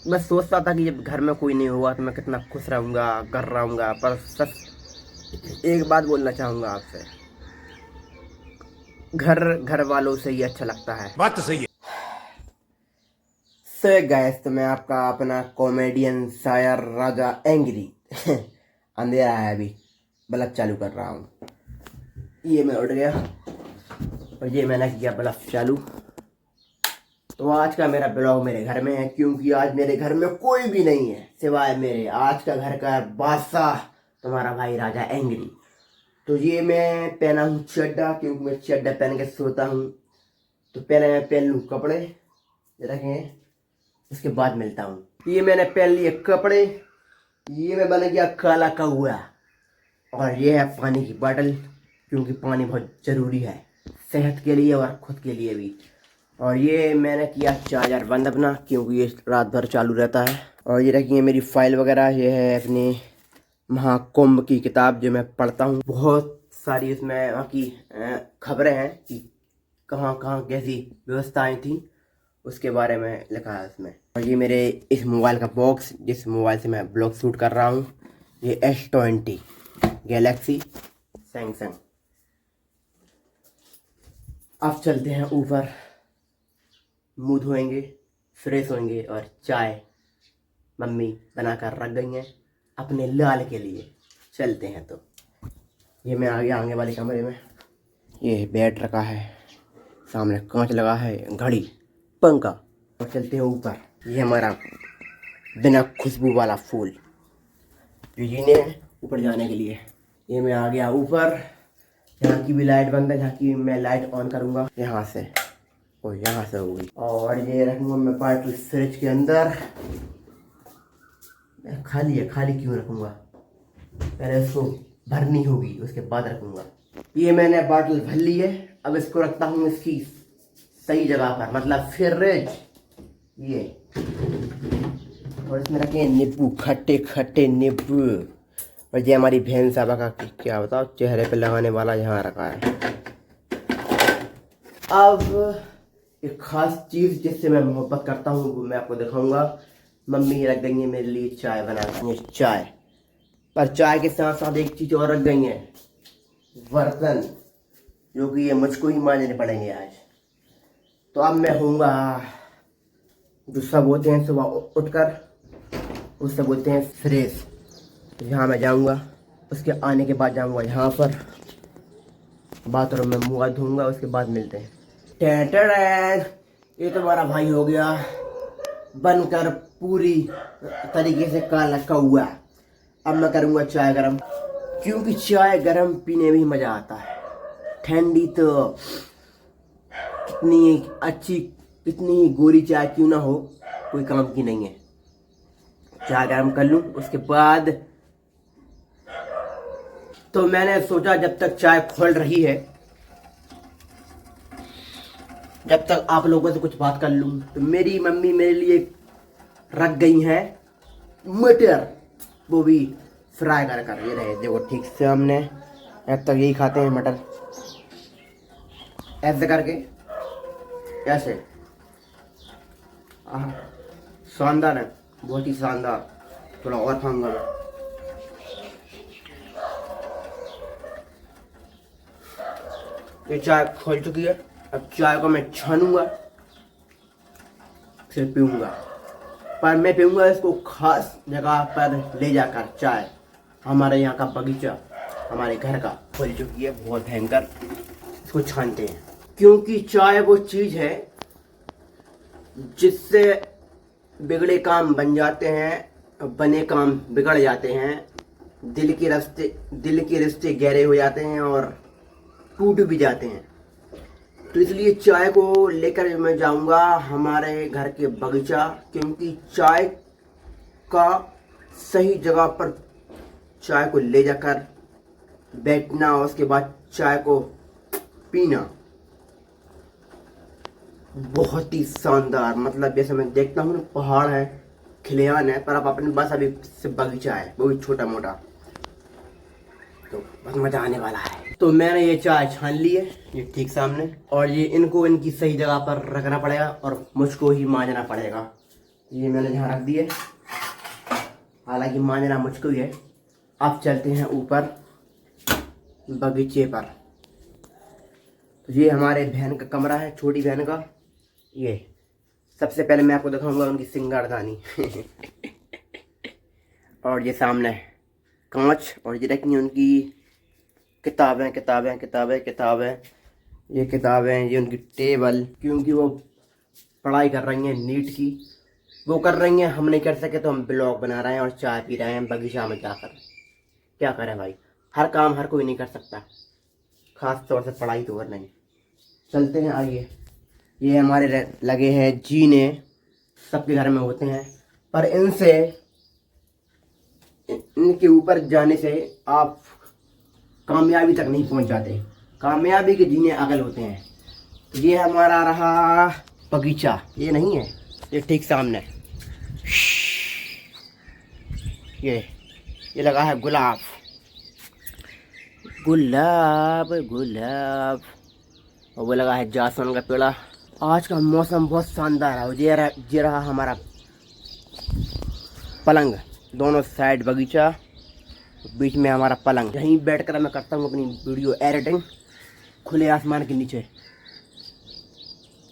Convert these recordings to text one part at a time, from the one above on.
मैं सोचता था कि जब घर में कोई नहीं होगा तो मैं कितना खुश रहूँगा, कर रहूँगा। पर सच एक बात बोलना चाहूँगा आपसे, घर घर वालों से ही अच्छा लगता है। बात तो सही है। सो गाइस, तो मैं आपका अपना कॉमेडियन शायर राजा एंग्री अंधेरा है अभी, बल्ब चालू कर रहा हूँ। ये मैं उठ गया और ये मैंने किया बल्ब चालू। तो आज का मेरा ब्लॉग मेरे घर में है, क्योंकि आज मेरे घर में कोई भी नहीं है सिवाय मेरे आज का घर का बादशाह तुम्हारा भाई राजा एंग्री। तो ये मैं पहना हूँ चड्डा, क्योंकि मैं चड्डा पहन के सोता हूँ। तो पहले मैं पहन लूँ कपड़े, रखें, उसके बाद मिलता हूँ। ये मैंने पहन लिए कपड़े, ये मैं बन गया काला कौआ। और ये है पानी की बोतल, क्योंकि पानी बहुत ज़रूरी है सेहत के लिए और खुद के लिए भी। और ये मैंने किया चार्जर बंद अपना, क्योंकि ये रात भर चालू रहता है। और ये रखी है मेरी फाइल वगैरह, ये है अपनी महाकुंभ की किताब जो मैं पढ़ता हूँ। बहुत सारी उसमें वहाँ की खबरें हैं कि कहाँ कहाँ कैसी व्यवस्थाएं थी, उसके बारे में लिखा है उसमें। और ये मेरे इस मोबाइल का बॉक्स, जिस मोबाइल से मैं ब्लॉग शूट कर रहा हूँ, ये S20 गैलेक्सी सैमसंग। अब चलते हैं ऊपर, मुँह धोएंगे, फ्रेश होंगे और चाय मम्मी बनाकर रख गई हैं अपने लाल के लिए। चलते हैं। तो ये मैं आ गया आगे वाले कमरे में। ये बेड रखा है, सामने कांच लगा है, घड़ी, पंखा। और चलते हैं ऊपर। ये हमारा बिना खुशबू वाला फूल जो जीने हैं ऊपर जाने के लिए। ये मैं आ गया ऊपर। यहाँ की भी लाइट बंद है, यहाँ की मैं लाइट ऑन करूँगा यहाँ से, और यहाँ से होगी। और ये रखूँगा मैं पार्टी फ्रिज के अंदर। खाली है, खाली क्यों रखूँगा, पहले इसको भरनी होगी, उसके बाद रखूँगा। ये मैंने बाटल भर ली है, अब इसको रखता हूँ इसकी सही जगह पर, मतलब फ्रिज। ये और इसमें रखे नींबू, खट्टे खट्टे नींबू। और ये हमारी बहन साहबा का क्या बताओ चेहरे पे लगाने वाला यहाँ रखा है। अब एक खास चीज़ जिससे मैं मोहब्बत करता हूँ वो मैं आपको दिखाऊंगा। मम्मी रख गई है मेरे लिए चाय बनानी है, चाय। पर चाय के साथ साथ एक चीज़ और रख गई है, बर्तन, जो कि ये मुझको ही मांजने पड़ेंगे आज। तो अब मैं होऊंगा, जो सब होते हैं सुबह उठकर, उससे बोलते हैं फ्रेश। यहाँ मैं जाऊँगा, उसके आने के बाद जाऊँगा यहाँ पर बाथरूम में, मुँह धोऊंगा, उसके बाद मिलते हैं। टेंटेड, ये तुम्हारा भाई हो गया बनकर पूरी तरीके से काला कौआ। अब मैं करूँगा चाय गरम, क्योंकि चाय गरम पीने में ही मज़ा आता है। ठंडी तो कितनी अच्छी, कितनी गोरी चाय क्यों ना हो, कोई काम की नहीं है। चाय गरम कर लूँ, उसके बाद तो मैंने सोचा जब तक चाय खोल रही है, जब तक आप लोगों से कुछ बात कर लूँ। तो मेरी मम्मी मेरे लिए रख गई हैं मटर, वो भी फ्राई कर ये रहे, देखो ठीक से। हमने अब तक यही खाते हैं मटर, ऐसे करके, ऐसे। शानदार है, बहुत ही शानदार। थोड़ा और खाऊंगा मैं। ये चाय खोल चुकी है, अब चाय को मैं छानूंगा, फिर पीऊंगा। पर मैं पीऊंगा इसको खास जगह पर ले जाकर। चाय हमारे यहाँ का बगीचा, हमारे घर का, खुल चुकी है, बहुत भयंकर। इसको छानते हैं, क्योंकि चाय वो चीज़ है जिससे बिगड़े काम बन जाते हैं, बने काम बिगड़ जाते हैं, दिल के रिश्ते गहरे हो जाते हैं और टूट भी जाते हैं। तो इसलिए चाय को लेकर मैं जाऊंगा हमारे घर के बगीचा, क्योंकि चाय का सही जगह पर चाय को ले जाकर बैठना और उसके बाद चाय को पीना बहुत ही शानदार। मतलब जैसे मैं देखता हूँ ना, पहाड़ है, खलिहान है, पर अब अपने पास अभी सिर्फ बगीचा है, वो भी छोटा मोटा। तो बहुत मजा आने वाला है। तो मैंने ये चाय छान ली है, ये ठीक सामने। और ये इनको इनकी सही जगह पर रखना पड़ेगा और मुझको ही मांजना पड़ेगा, ये मैंने यहाँ रख दिए, हालांकि मांझना मुझको ही है। अब चलते हैं ऊपर बगीचे पर। तो ये हमारे बहन का कमरा है, छोटी बहन का। ये सबसे पहले मैं आपको दिखाऊंगा उनकी सिंगारदानी और ये सामने कांच, और ये रखी उनकी किताबें किताबें किताबें किताबें, ये किताबें, ये उनकी टेबल, क्योंकि वो पढ़ाई कर रही हैं नीट की, वो कर रही हैं, हम नहीं कर सके तो हम ब्लॉग बना रहे हैं और चाय पी रहे हैं बगीचा में जाकर। क्या करें भाई, हर काम हर कोई नहीं कर सकता, खास तौर से पढ़ाई तो करना ही। चलते हैं आइए। ये हमारे लगे हैं जीने, सबके घर में होते हैं, पर इनके ऊपर जाने से आप कामयाबी तक नहीं पहुंच जाते, कामयाबी के जीने अगल होते हैं। तो ये हमारा रहा बगीचा, ये नहीं है, ये ठीक सामने ये लगा है गुलाब गुलाब गुलाब, और वो लगा है जासवन का पेड़ा। आज का मौसम बहुत शानदार है। ये रहा हमारा पलंग, दोनों साइड बगीचा, बीच में हमारा पलंग। यहीं बैठकर मैं करता हूँ अपनी वीडियो एडिटिंग, खुले आसमान के नीचे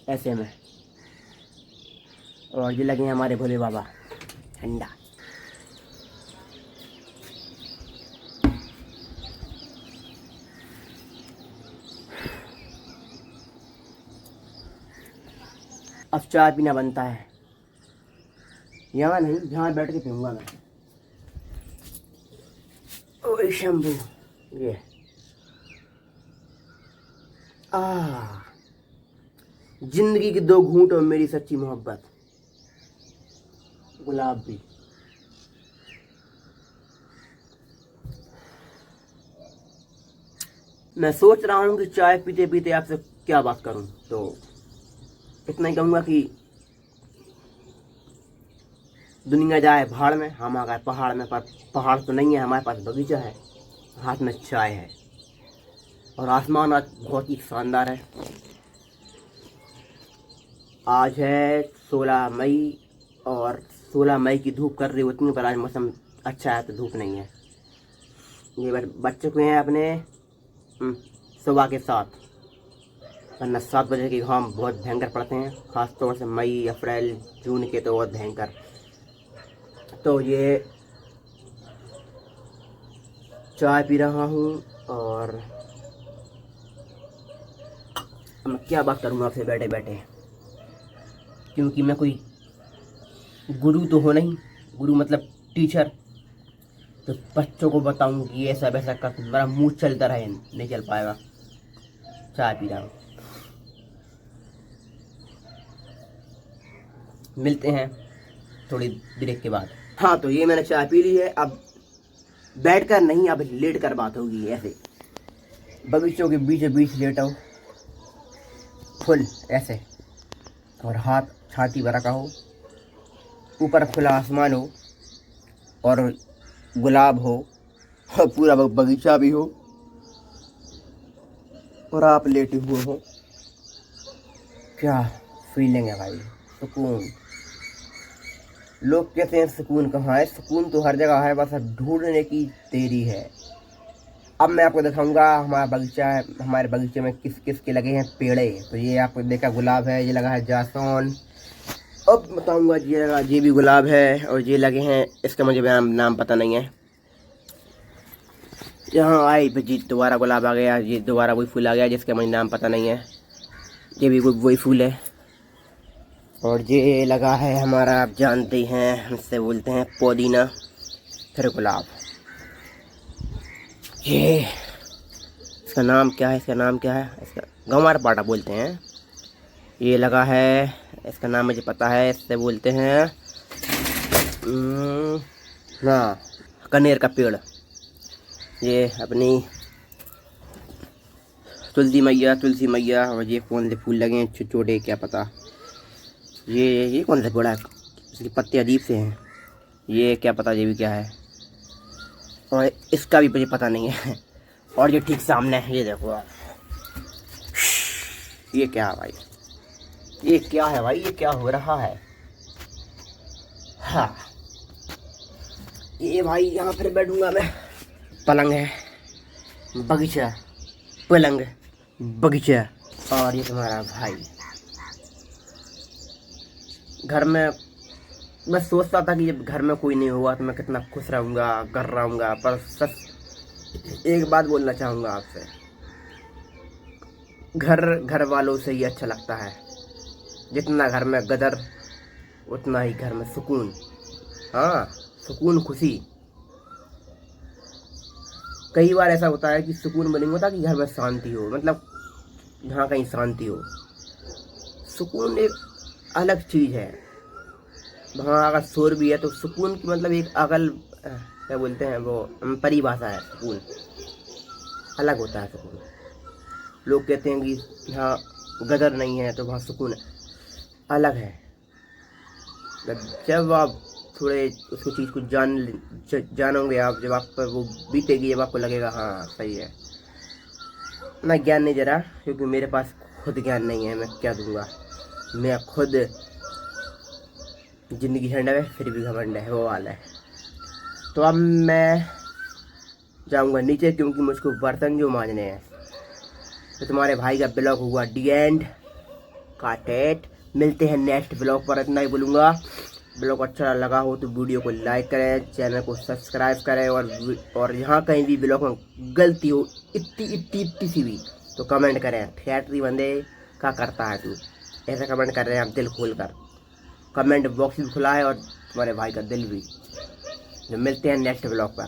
ऐसे में। और ये लगे हैं हमारे भोले बाबा ठंडा। अब चाय पीना बनता है, यहाँ नहीं, जहाँ बैठ के पीऊंगा मैं। ओए शंभू, ये जिंदगी की दो घूंट और मेरी सच्ची मोहब्बत, गुलाब भी। मैं सोच रहा हूँ कि चाय पीते पीते आपसे क्या बात करूँ, तो इतना ही कहूँगा कि दुनिया जाए भाड़ में, हम आ गए पहाड़ में। पर पहाड़ तो नहीं है, हमारे पास बगीचा है, हाथ में चाय है, और आसमान आज बहुत ही शानदार है। आज है 16 मई, और 16 मई की धूप कर रही होती है, पर आज मौसम अच्छा है तो धूप नहीं है। ये बच चुके हैं अपने सुबह के 7, वरना 7 बजे के घाम बहुत भयंकर पड़ते हैं, ख़ास तौर से मई अप्रैल जून के तो बहुत भयंकर। तो ये चाय पी रहा हूँ, और मैं क्या बात करूँगा आपसे बैठे बैठे, क्योंकि मैं कोई गुरु तो हो नहीं, गुरु मतलब टीचर, तो बच्चों को बताऊँ कि ऐसा वैसा कर, मेरा मुँह चलता रहे, नहीं चल पाएगा। चाय पी रहा हूँ, मिलते हैं थोड़ी ब्रेक के बाद। हाँ, तो ये मैंने चाय पी ली है, अब बैठकर नहीं, अब लेट कर बात होगी। ऐसे बगीचों के बीच बीच लेटा हूँ, फुल ऐसे, और हाथ छाती पर रखा हो, ऊपर खुला आसमान हो, और गुलाब हो, और पूरा बगीचा भी हो, और आप लेटे हुए हो। क्या फीलिंग है भाई, सुकून। लोग कहते हैं सुकून कहाँ है, सुकून तो हर जगह है, बस ढूंढने की देरी है। अब मैं आपको दिखाऊंगा हमारा बगीचा है, हमारे बगीचे में किस किस के लगे हैं पेड़े। तो ये आपको देखा गुलाब है, ये लगा है जासौन, अब बताऊंगा ये भी गुलाब है, और ये लगे हैं, इसका मुझे नाम पता नहीं है। यहाँ आई जी दोबारा गुलाब आ गया, ये दोबारा वही फूल आ गया जिसका मुझे नाम पता नहीं है, ये भी वही फूल है। और ये लगा है हमारा, आप जानते हैं, हमसे बोलते हैं पुदीना, फिर गुलाब। ये इसका नाम क्या है, इसका गंवारपाठा बोलते हैं। ये लगा है, इसका नाम मुझे पता है, इससे बोलते हैं हाँ, कनेर का पेड़। ये अपनी तुलसी मैया, और ये कौन से फूल लगे हैं छोटे, क्या पता ये कौन सा पेड़ है, इसके पत्ते अजीब से हैं, ये क्या पता ये भी क्या है, और इसका भी मुझे पता नहीं है। और ये ठीक सामने है, ये देखो आप, ये क्या है भाई, ये क्या हो रहा है। हाँ ये भाई यहाँ पर बैठूंगा मैं। पलंग है, बगीचा, पलंग, बगीचा, और ये तुम्हारा भाई। घर में मैं सोचता था कि जब घर में कोई नहीं होगा तो मैं कितना खुश रहूँगा, कर रहूँगा, पर सच एक बात बोलना चाहूँगा आपसे, घर वालों से ही अच्छा लगता है। जितना घर में गदर उतना ही घर में सुकून। हाँ, सुकून, खुशी। कई बार ऐसा होता है कि सुकून नहीं होता कि घर में शांति हो, मतलब जहाँ कहीं शांति हो। सुकून एक अलग चीज़ है। वहाँ अगर शोर भी है तो सुकून की मतलब एक क्या बोलते हैं वो परिभाषा है। सुकून अलग होता है। सुकून, लोग कहते हैं कि यहाँ गदर नहीं है तो वहाँ सुकून अलग है। जब आप थोड़े उसको चीज़ को जानोगे आप, जब आप पर वो बीतेगी, जब आपको लगेगा हाँ सही है। मैं ज्ञान नहीं दे रहा क्योंकि मेरे पास खुद ज्ञान नहीं है, मैं क्या दूंगा। मैं खुद जिंदगी झंड है फिर भी घमंड है, वो वाला है। तो अब मैं जाऊंगा नीचे क्योंकि मुझको बर्तन जो मांजने हैं। तो तुम्हारे भाई का ब्लॉग हुआ डी एंड काटेट। मिलते हैं नेक्स्ट ब्लॉग पर। इतना ही बोलूँगा, ब्लॉग अच्छा लगा हो तो वीडियो को लाइक करें, चैनल को सब्सक्राइब करें, और यहाँ कहीं भी ब्लॉग में गलती हो इतनी सी भी तो कमेंट करें। फैक्ट्री बंदे क्या करता है तू, ऐसा कमेंट कर रहे हैं आप दिल खोल कर। कमेंट बॉक्स भी खुला है और तुम्हारे भाई का दिल भी। जो मिलते हैं नेक्स्ट ब्लॉग पर।